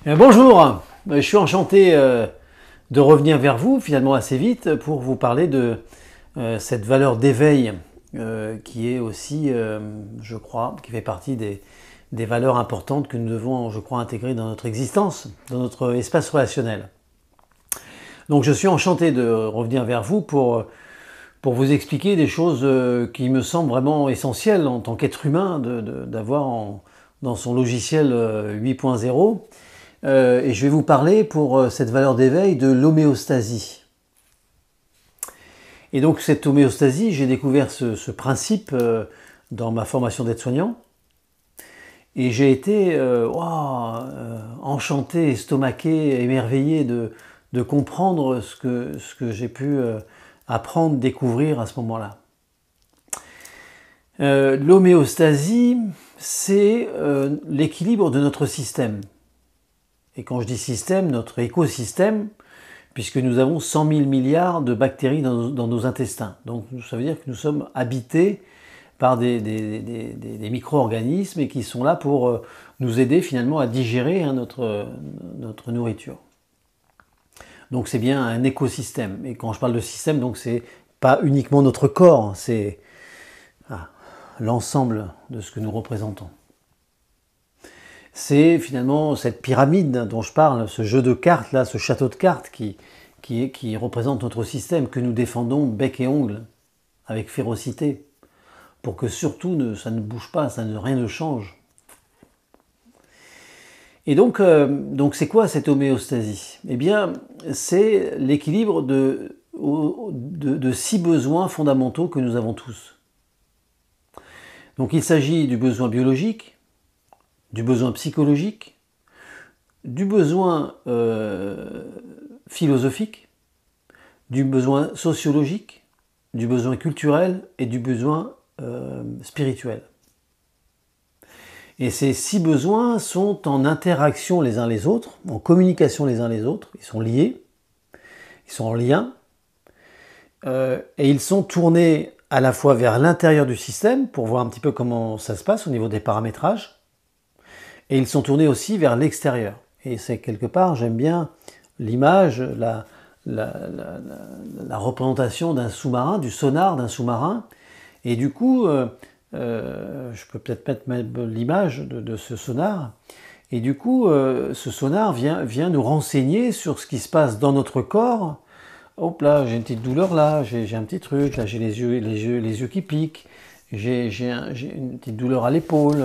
Bonjour, je suis enchanté de revenir vers vous finalement assez vite pour vous parler de cette valeur d'éveil qui est aussi, je crois, qui fait partie des valeurs importantes que nous devons, je crois, intégrer dans notre existence, dans notre espace relationnel. Donc je suis enchanté de revenir vers vous pour vous expliquer des choses qui me semblent vraiment essentielles en tant qu'être humain d'avoir dans son logiciel 8.0. Et je vais vous parler pour cette valeur d'éveil de l'homéostasie. Et donc cette homéostasie, j'ai découvert ce principe dans ma formation d'aide-soignant. Et j'ai été enchanté, estomaqué, émerveillé de comprendre ce que j'ai pu apprendre, découvrir à ce moment-là. L'homéostasie, c'est l'équilibre de notre système. Et quand je dis système, notre écosystème, puisque nous avons 100 000 milliards de bactéries dans nos intestins. Donc ça veut dire que nous sommes habités par des micro-organismes et qui sont là pour nous aider finalement à digérer notre nourriture. Donc c'est bien un écosystème. Et quand je parle de système, donc c'est pas uniquement notre corps, c'est l'ensemble de ce que nous représentons. C'est finalement cette pyramide dont je parle, ce jeu de cartes là, ce château de cartes qui représente notre système, que nous défendons bec et ongle, avec férocité, pour que surtout ça ne bouge pas, rien ne change. Et donc c'est quoi cette homéostasie? Eh bien, c'est l'équilibre de 6 besoins fondamentaux que nous avons tous. Donc il s'agit du besoin biologique, du besoin psychologique, du besoin philosophique, du besoin sociologique, du besoin culturel et du besoin spirituel. Et ces 6 besoins sont en interaction les uns les autres, en communication les uns les autres, ils sont liés, ils sont en lien, et ils sont tournés à la fois vers l'intérieur du système, pour voir un petit peu comment ça se passe au niveau des paramétrages, et ils sont tournés aussi vers l'extérieur. Et c'est quelque part, j'aime bien l'image, la représentation d'un sous-marin, du sonar d'un sous-marin. Et du coup, je peux peut-être mettre l'image de ce sonar. Et du coup, ce sonar vient nous renseigner sur ce qui se passe dans notre corps. Hop là, j'ai une petite douleur là, j'ai un petit truc, là j'ai les yeux qui piquent, j'ai une petite douleur à l'épaule.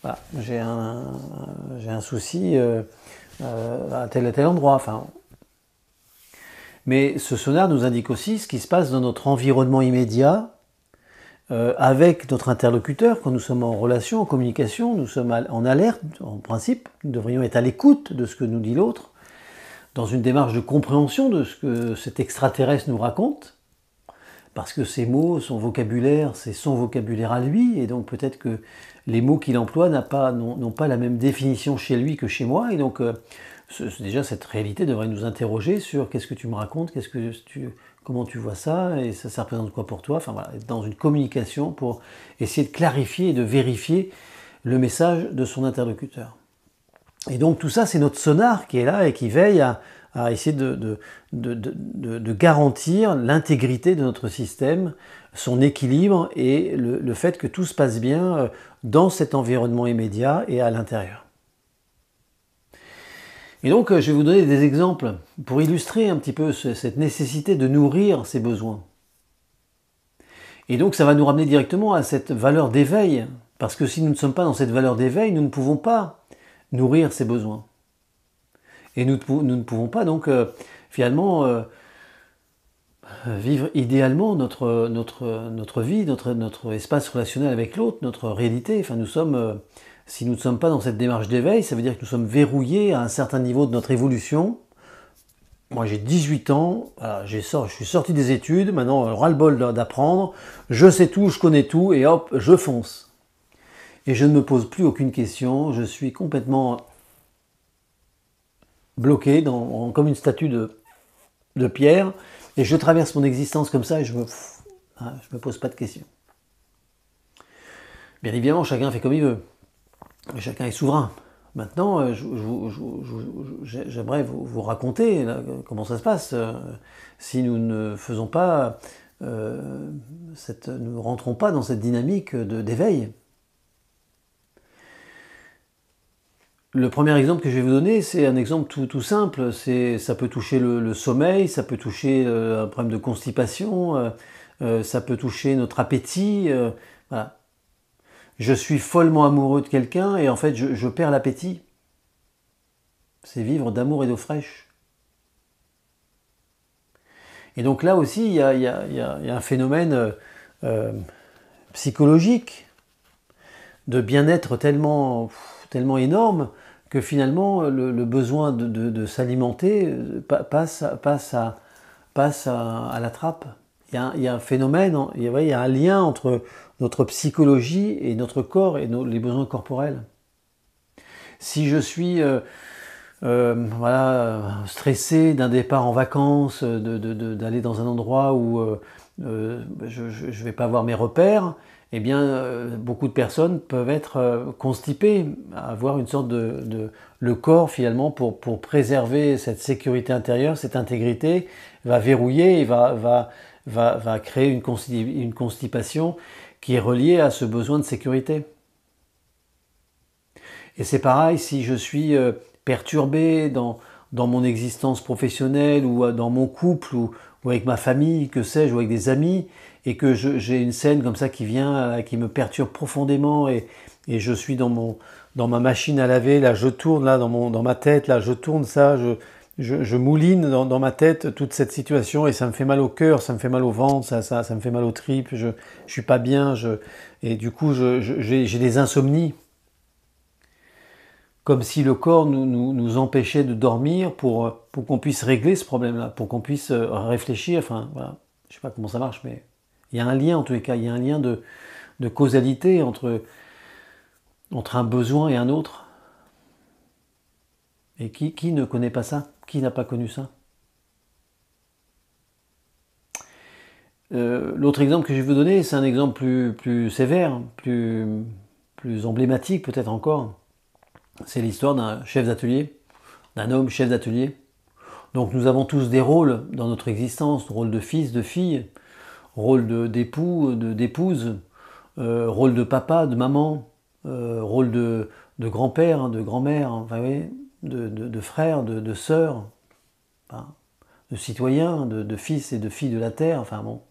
Voilà, j'ai un souci à tel et tel endroit. Enfin. Mais ce sonar nous indique aussi ce qui se passe dans notre environnement immédiat, avec notre interlocuteur, quand nous sommes en relation, en communication, nous sommes en alerte, en principe, nous devrions être à l'écoute de ce que nous dit l'autre, dans une démarche de compréhension de ce que cet extraterrestre nous raconte, parce que ces mots, son vocabulaire, c'est son vocabulaire à lui, et donc peut-être que les mots qu'il emploie n'ont pas la même définition chez lui que chez moi, et donc déjà cette réalité devrait nous interroger sur qu'est-ce que tu me racontes, comment tu vois ça, et ça représente quoi pour toi, enfin voilà, être dans une communication pour essayer de clarifier et de vérifier le message de son interlocuteur. Et donc tout ça, c'est notre sonar qui est là et qui veille à essayer de garantir l'intégrité de notre système, son équilibre et le fait que tout se passe bien dans cet environnement immédiat et à l'intérieur. Et donc je vais vous donner des exemples pour illustrer un petit peu cette nécessité de nourrir ces besoins. Et donc ça va nous ramener directement à cette valeur d'éveil, parce que si nous ne sommes pas dans cette valeur d'éveil, nous ne pouvons pas nourrir ces besoins. Et nous ne pouvons pas donc finalement vivre idéalement notre vie, notre espace relationnel avec l'autre, notre réalité. Enfin, si nous ne sommes pas dans cette démarche d'éveil, ça veut dire que nous sommes verrouillés à un certain niveau de notre évolution. Moi j'ai 18 ans, voilà, je suis sorti des études, maintenant ras-le-bol d'apprendre, je sais tout, je connais tout, et hop, je fonce. Et je ne me pose plus aucune question, je suis complètement bloqué comme une statue de pierre, et je traverse mon existence comme ça et je me pose pas de questions. Bien évidemment, chacun fait comme il veut. Chacun est souverain. Maintenant, j'aimerais vous raconter là, comment ça se passe si nous ne faisons pas, nous ne rentrons pas dans cette dynamique d'éveil. Le premier exemple que je vais vous donner, c'est un exemple tout simple. Ça peut toucher le sommeil, ça peut toucher un problème de constipation, ça peut toucher notre appétit. Voilà. Je suis follement amoureux de quelqu'un et en fait je perds l'appétit. C'est vivre d'amour et d'eau fraîche. Et donc là aussi, il y a un phénomène psychologique de bien-être tellement énorme que finalement le besoin de s'alimenter passe à la trappe. Il y a un phénomène, il y a un lien entre notre psychologie et notre corps et les besoins corporels. Si je suis stressé d'un départ en vacances, d'aller dans un endroit où je ne vais pas avoir mes repères, eh bien, beaucoup de personnes peuvent être constipées, avoir une sorte le corps finalement pour préserver cette sécurité intérieure, cette intégrité, va verrouiller et va créer une constipation qui est reliée à ce besoin de sécurité. Et c'est pareil si je suis perturbé dans mon existence professionnelle ou dans mon couple ou avec ma famille, que sais-je, ou avec des amis, et que j'ai une scène comme ça qui vient, qui me perturbe profondément et je suis dans ma machine à laver, là je tourne là dans ma tête, là je tourne ça, je mouline dans ma tête toute cette situation et ça me fait mal au cœur, ça me fait mal au ventre, ça me fait mal aux tripes, je suis pas bien, et du coup j'ai des insomnies. Comme si le corps nous empêchait de dormir pour qu'on puisse régler ce problème-là, pour qu'on puisse réfléchir, enfin voilà, je sais pas comment ça marche, mais il y a un lien en tous les cas, il y a un lien de causalité entre un besoin et un autre. Et qui ne connaît pas ça? Qui n'a pas connu ça? L'autre exemple que je vais vous donner, c'est un exemple plus sévère, plus emblématique peut-être encore. C'est l'histoire d'un chef d'atelier, d'un homme chef d'atelier. Donc nous avons tous des rôles dans notre existence, rôle de fils, de fille, rôle d'époux, d'épouse, rôle de papa, de maman, rôle de grand-père, de grand-mère, enfin, oui, de frère, de sœur, enfin, de citoyen, de fils et de filles de la terre, enfin bon.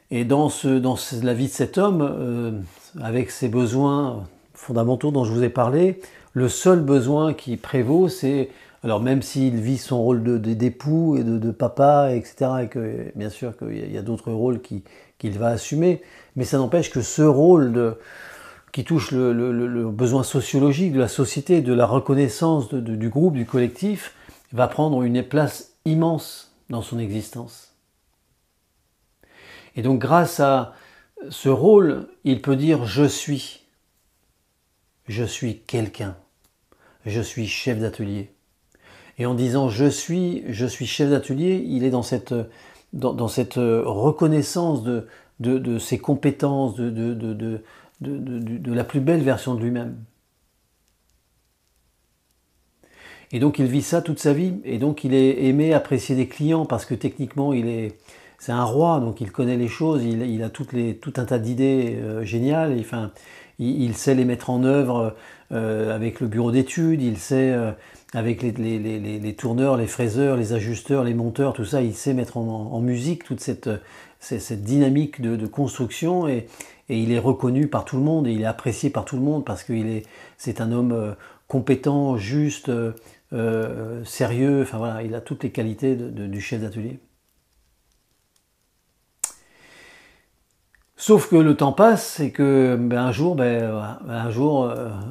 Et dans la vie de cet homme, avec ses besoins fondamentaux dont je vous ai parlé, le seul besoin qui prévaut, c'est, alors même s'il vit son rôle d'époux et de papa, etc., et que bien sûr qu'il y a d'autres rôles qu'il va assumer, mais ça n'empêche que ce rôle qui touche le besoin sociologique de la société, de la reconnaissance du groupe, du collectif, va prendre une place immense dans son existence. Et donc grâce à ce rôle, il peut dire « je suis ». Je suis quelqu'un. Je suis chef d'atelier. Et en disant je suis chef d'atelier, il est dans cette reconnaissance de ses compétences, de la plus belle version de lui-même. Et donc il vit ça toute sa vie, et donc il est aimé, apprécié des clients, parce que techniquement c'est un roi, donc il connaît les choses, il a tout un tas d'idées géniales, enfin, il sait les mettre en œuvre avec le bureau d'études, il sait avec les tourneurs, les fraiseurs, les ajusteurs, les monteurs, tout ça, il sait mettre en musique toute cette dynamique de construction, et il est reconnu par tout le monde, et il est apprécié par tout le monde, parce que c'est un homme compétent, juste, sérieux, enfin voilà, il a toutes les qualités du chef d'atelier. Sauf que le temps passe et que un jour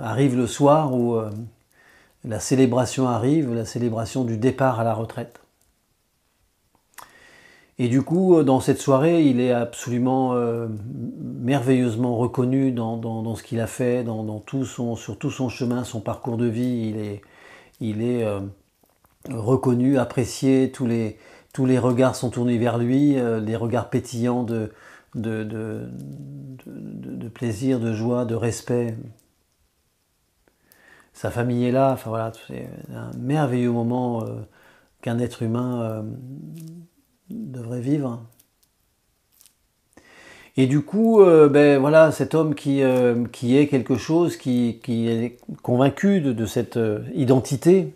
arrive le soir où la célébration arrive, la célébration du départ à la retraite. Et du coup, dans cette soirée, il est absolument merveilleusement reconnu dans ce qu'il a fait, sur tout son chemin, son parcours de vie. Il est reconnu, apprécié, tous les regards sont tournés vers lui, les regards pétillants de plaisir, de joie, de respect. sa famille est là, enfin voilà, c'est un merveilleux moment qu'un être humain devrait vivre. Et du coup, ben voilà, cet homme qui est quelque chose, qui est convaincu de cette identité,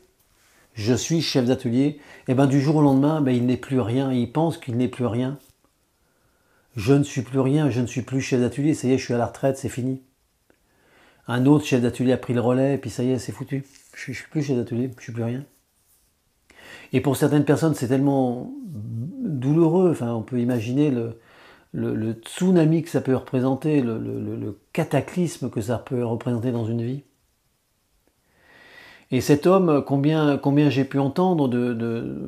je suis chef d'atelier, et ben du jour au lendemain, ben, il n'est plus rien, il pense qu'il n'est plus rien. Je ne suis plus rien, je ne suis plus chef d'atelier, ça y est, je suis à la retraite, c'est fini. Un autre chef d'atelier a pris le relais, et puis ça y est, c'est foutu. Je suis plus chef d'atelier, je suis plus rien. Et pour certaines personnes, c'est tellement douloureux, enfin, on peut imaginer le tsunami que ça peut représenter, le cataclysme que ça peut représenter dans une vie. Et cet homme, combien j'ai pu entendre,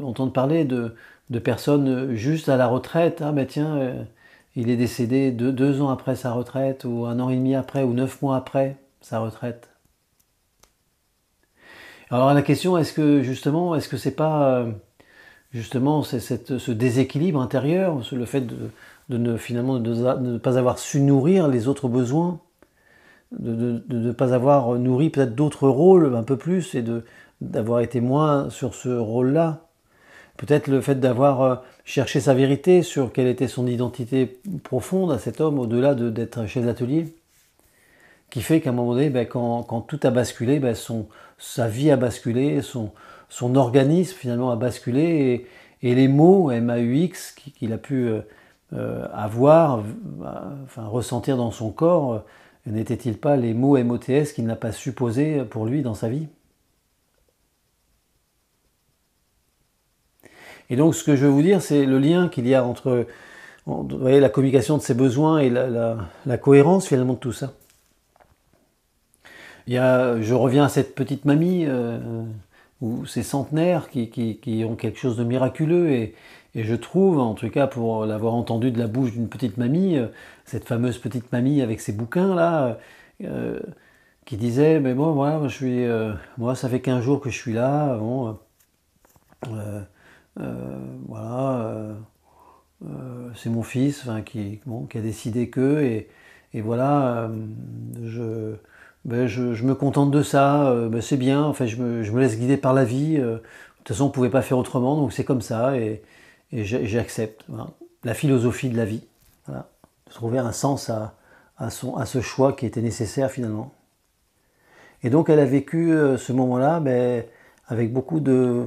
entendre parler de personnes juste à la retraite, ah ben tiens, il est décédé 2 ans après sa retraite, ou 1 an et demi après, ou 9 mois après sa retraite. Alors la question, est-ce que c'est pas justement ce déséquilibre intérieur, le fait finalement de ne pas avoir su nourrir les autres besoins, de ne pas avoir nourri peut-être d'autres rôles un peu plus, et d'avoir été moins sur ce rôle-là. Peut-être le fait d'avoir cherché sa vérité sur quelle était son identité profonde à cet homme, au-delà d'être chef d'atelier, qui fait qu'à un moment donné, ben, quand tout a basculé, ben, sa vie a basculé, son organisme finalement a basculé, et les mots MAUX qu'il a pu avoir, enfin ressentir dans son corps, n'étaient-ils pas les mots MOTS qu'il n'a pas su poser pour lui dans sa vie? Et donc ce que je veux vous dire, c'est le lien qu'il y a entre, vous voyez, la communication de ses besoins et la cohérence finalement de tout ça. Je reviens à cette petite mamie, ou ces centenaires qui ont quelque chose de miraculeux, et je trouve, en tout cas pour l'avoir entendu de la bouche d'une petite mamie, cette fameuse petite mamie avec ses bouquins là, qui disait, mais bon, voilà, moi ça fait 15 jours que je suis là, bon, voilà, c'est mon fils, enfin, qui a décidé que, et voilà, je me contente de ça, c'est bien, enfin, je me laisse guider par la vie, de toute façon on ne pouvait pas faire autrement, donc c'est comme ça, et j'accepte. Voilà. La philosophie de la vie, voilà. Trouver un sens à ce choix qui était nécessaire finalement. Et donc elle a vécu ce moment-là, avec beaucoup de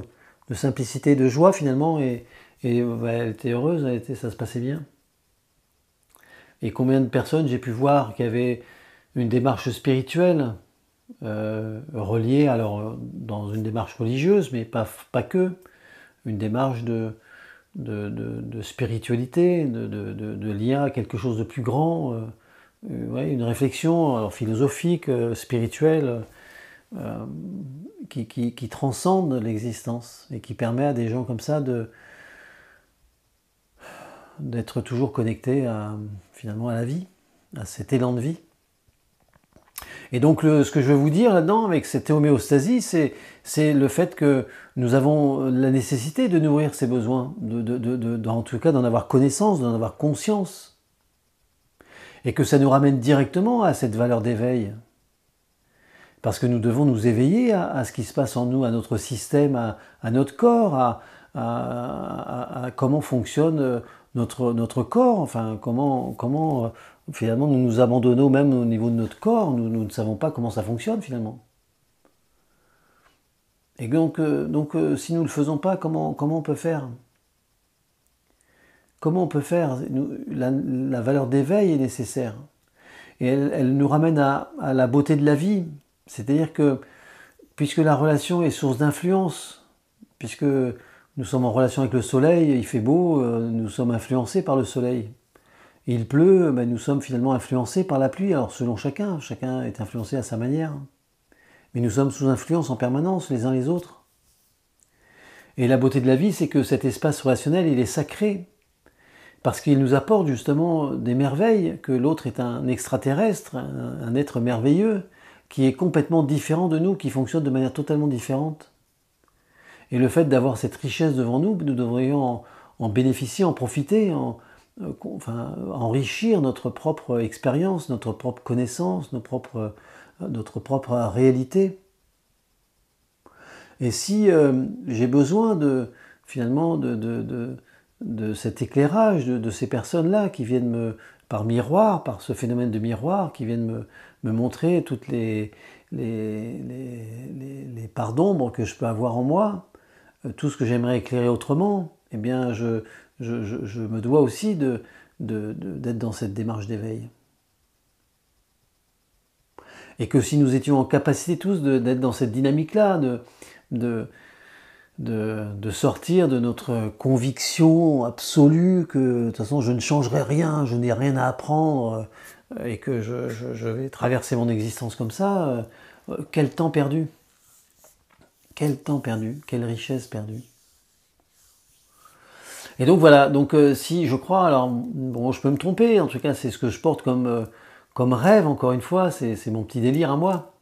simplicité, de joie finalement, et elle était heureuse, ça se passait bien. Et combien de personnes j'ai pu voir qui avaient une démarche spirituelle, reliée, alors dans une démarche religieuse, mais pas que, une démarche de spiritualité, de lien à quelque chose de plus grand, ouais, une réflexion alors, philosophique, spirituelle, qui transcende l'existence, et qui permet à des gens comme ça d'être toujours connectés finalement à la vie, à cet élan de vie. Et donc ce que je veux vous dire là-dedans avec cette homéostasie, c'est le fait que nous avons la nécessité de nourrir ces besoins, en tout cas d'en avoir connaissance, d'en avoir conscience, et que ça nous ramène directement à cette valeur d'éveil. Parce que nous devons nous éveiller à ce qui se passe en nous, à notre système, à notre corps, à comment fonctionne notre corps, enfin comment finalement nous nous abandonnons même au niveau de notre corps, nous ne savons pas comment ça fonctionne finalement. Et donc si nous ne le faisons pas, comment on peut faire? Comment on peut faire? La valeur d'éveil est nécessaire. Et elle nous ramène à la beauté de la vie. C'est-à-dire que, puisque la relation est source d'influence, puisque nous sommes en relation avec le soleil, il fait beau, nous sommes influencés par le soleil. Il pleut, nous sommes finalement influencés par la pluie. Alors selon chacun est influencé à sa manière. Mais nous sommes sous influence en permanence les uns les autres. Et la beauté de la vie, c'est que cet espace relationnel, il est sacré. Parce qu'il nous apporte justement des merveilles, que l'autre est un extraterrestre, un être merveilleux, qui est complètement différent de nous, qui fonctionne de manière totalement différente. Et le fait d'avoir cette richesse devant nous, nous devrions en bénéficier, en profiter, enrichir notre propre expérience, notre propre connaissance, notre propre réalité. Et si j'ai besoin finalement de cet éclairage de ces personnes-là qui viennent par miroir, par ce phénomène de miroir, qui viennent me montrer toutes les parts d'ombre que je peux avoir en moi, tout ce que j'aimerais éclairer autrement, eh bien je me dois aussi d'être dans cette démarche d'éveil. Et que si nous étions en capacité tous d'être dans cette dynamique-là, de sortir de notre conviction absolue que de toute façon je ne changerai rien, je n'ai rien à apprendre, et que je vais traverser mon existence comme ça, quel temps perdu! Quel temps perdu, quelle richesse perdue. Et donc voilà, donc si je crois, alors bon, je peux me tromper, en tout cas c'est ce que je porte comme rêve, encore une fois, c'est mon petit délire à moi.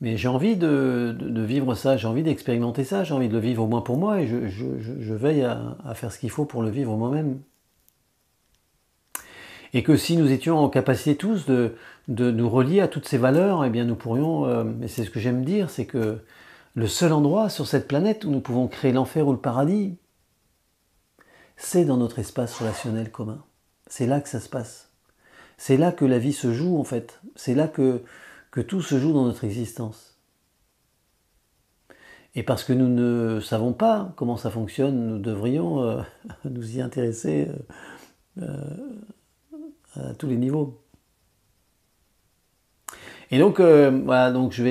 Mais j'ai envie de vivre ça, j'ai envie d'expérimenter ça, j'ai envie de le vivre au moins pour moi, et je veille à faire ce qu'il faut pour le vivre moi-même. Et que si nous étions en capacité tous de nous relier à toutes ces valeurs, eh bien nous pourrions, et c'est ce que j'aime dire, c'est que le seul endroit sur cette planète où nous pouvons créer l'enfer ou le paradis, c'est dans notre espace relationnel commun. C'est là que ça se passe. C'est là que la vie se joue en fait. C'est là que tout se joue dans notre existence. Et parce que nous ne savons pas comment ça fonctionne, nous devrions nous y intéresser à tous les niveaux. Et donc, voilà, donc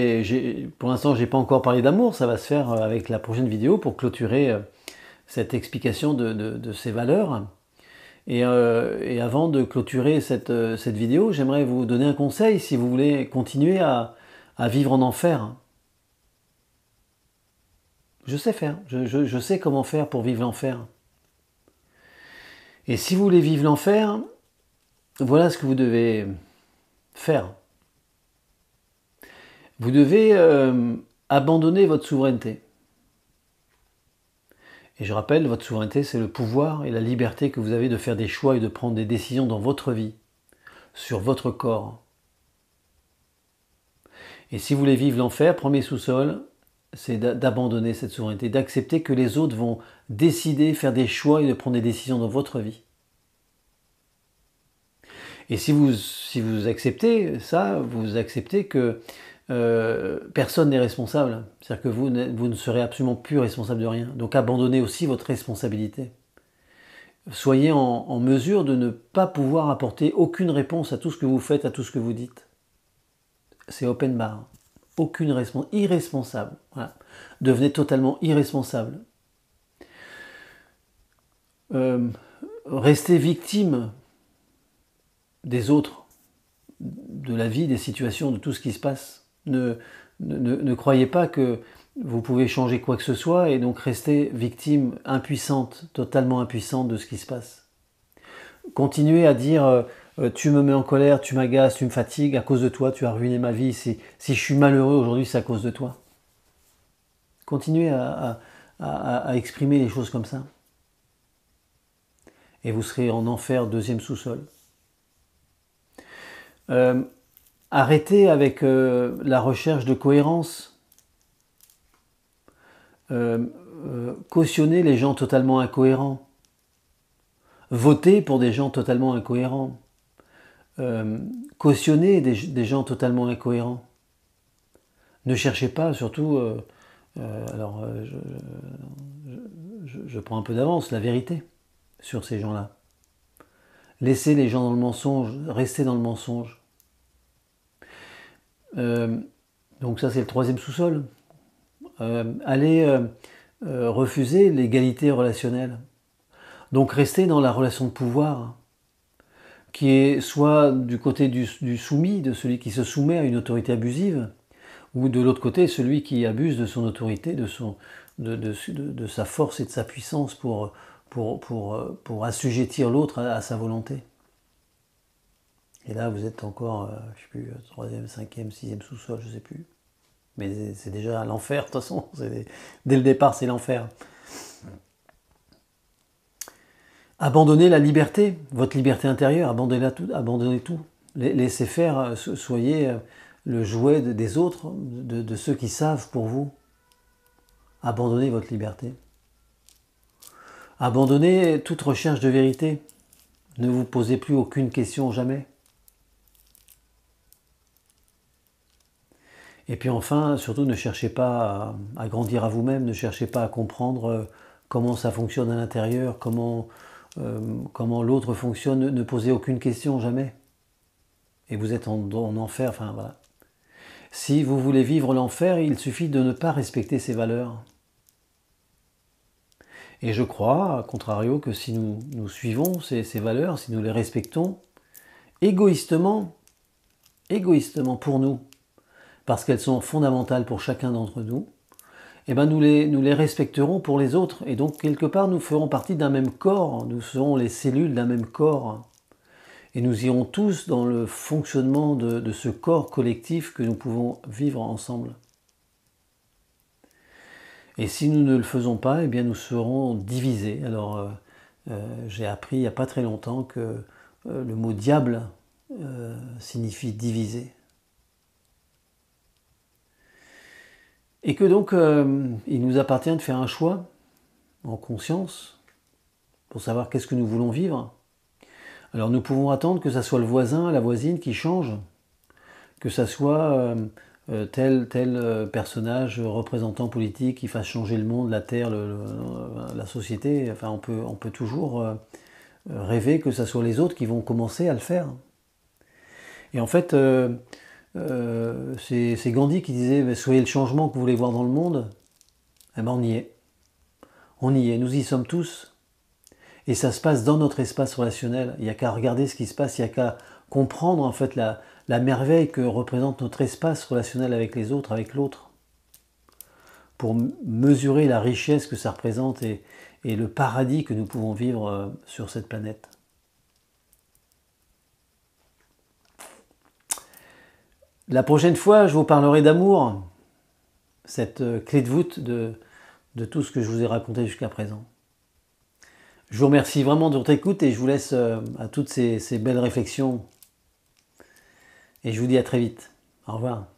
pour l'instant, je n'ai pas encore parlé d'amour, ça va se faire avec la prochaine vidéo pour clôturer cette explication de ces valeurs. Et avant de clôturer cette vidéo, j'aimerais vous donner un conseil si vous voulez continuer à vivre en enfer. Je sais faire, je sais comment faire pour vivre l'enfer. Et si vous voulez vivre l'enfer, voilà ce que vous devez faire. Vous devez abandonner votre souveraineté. Et je rappelle, votre souveraineté, c'est le pouvoir et la liberté que vous avez de faire des choix et de prendre des décisions dans votre vie, sur votre corps. Et si vous voulez vivre l'enfer, premier sous-sol, c'est d'abandonner cette souveraineté, d'accepter que les autres vont décider, faire des choix et de prendre des décisions dans votre vie. Et si vous acceptez ça, vous acceptez que personne n'est responsable. C'est-à-dire que vous ne serez absolument plus responsable de rien. Donc abandonnez aussi votre responsabilité. Soyez en mesure de ne pas pouvoir apporter aucune réponse à tout ce que vous faites, à tout ce que vous dites. C'est open bar. Aucune réponse. Irresponsable. Voilà. Devenez totalement irresponsable. Restez victime des autres, de la vie, des situations, de tout ce qui se passe. Ne croyez pas que vous pouvez changer quoi que ce soit et donc rester victime, impuissante, totalement impuissante de ce qui se passe. Continuez à dire tu me mets en colère, tu m'agaces, tu me fatigues, à cause de toi, tu as ruiné ma vie, si je suis malheureux aujourd'hui, c'est à cause de toi. Continuez à exprimer les choses comme ça. Et vous serez en enfer, deuxième sous-sol. Arrêtez avec la recherche de cohérence. Cautionnez les gens totalement incohérents. Votez pour des gens totalement incohérents. Cautionnez des gens totalement incohérents. Ne cherchez pas, surtout, je prends un peu d'avance, la vérité sur ces gens-là. Laissez les gens dans le mensonge, restez dans le mensonge. Donc ça c'est le troisième sous-sol. Allez refuser l'égalité relationnelle. Donc restez dans la relation de pouvoir, qui est soit du côté du soumis, de celui qui se soumet à une autorité abusive, ou de l'autre côté, celui qui abuse de son autorité, de sa force et de sa puissance pour assujettir l'autre à sa volonté. Et là, vous êtes encore, je ne sais plus, troisième, cinquième, sixième sous-sol, je ne sais plus. Mais c'est déjà l'enfer, de toute façon. Dès le départ, c'est l'enfer. Abandonnez la liberté, votre liberté intérieure, abandonnez tout. Laissez faire, soyez le jouet des autres, de ceux qui savent pour vous. abandonnez votre liberté. Abandonnez toute recherche de vérité. Ne vous posez plus aucune question jamais. Et puis enfin, surtout, ne cherchez pas à grandir à vous-même, ne cherchez pas à comprendre comment ça fonctionne à l'intérieur, comment l'autre fonctionne, ne posez aucune question, jamais. Et vous êtes en enfer, enfin voilà. Si vous voulez vivre l'enfer, il suffit de ne pas respecter ses valeurs. Et je crois, à contrario, que si nous suivons ces valeurs, si nous les respectons, égoïstement pour nous, parce qu'elles sont fondamentales pour chacun d'entre nous, eh ben nous les respecterons pour les autres. Et donc, quelque part, nous ferons partie d'un même corps, nous serons les cellules d'un même corps. Et nous irons tous dans le fonctionnement de ce corps collectif que nous pouvons vivre ensemble. Et si nous ne le faisons pas, eh bien nous serons divisés. Alors, j'ai appris il n'y a pas très longtemps que le mot diable signifie diviser. Et que donc, il nous appartient de faire un choix en conscience pour savoir qu'est-ce que nous voulons vivre. Alors nous pouvons attendre que ça soit le voisin, la voisine qui change, que ça soit tel personnage représentant politique qui fasse changer le monde, la terre, la société. Enfin, on peut toujours rêver que ça soit les autres qui vont commencer à le faire. Et en fait, c'est Gandhi qui disait « Soyez le changement que vous voulez voir dans le monde ». Eh ben on y est. On y est, nous y sommes tous. Et ça se passe dans notre espace relationnel. Il n'y a qu'à regarder ce qui se passe, il n'y a qu'à comprendre en fait la merveille que représente notre espace relationnel avec les autres, avec l'autre, pour mesurer la richesse que ça représente et le paradis que nous pouvons vivre sur cette planète. La prochaine fois, je vous parlerai d'amour, cette clé de voûte de tout ce que je vous ai raconté jusqu'à présent. Je vous remercie vraiment de votre écoute et je vous laisse à toutes ces belles réflexions. Et je vous dis à très vite. Au revoir.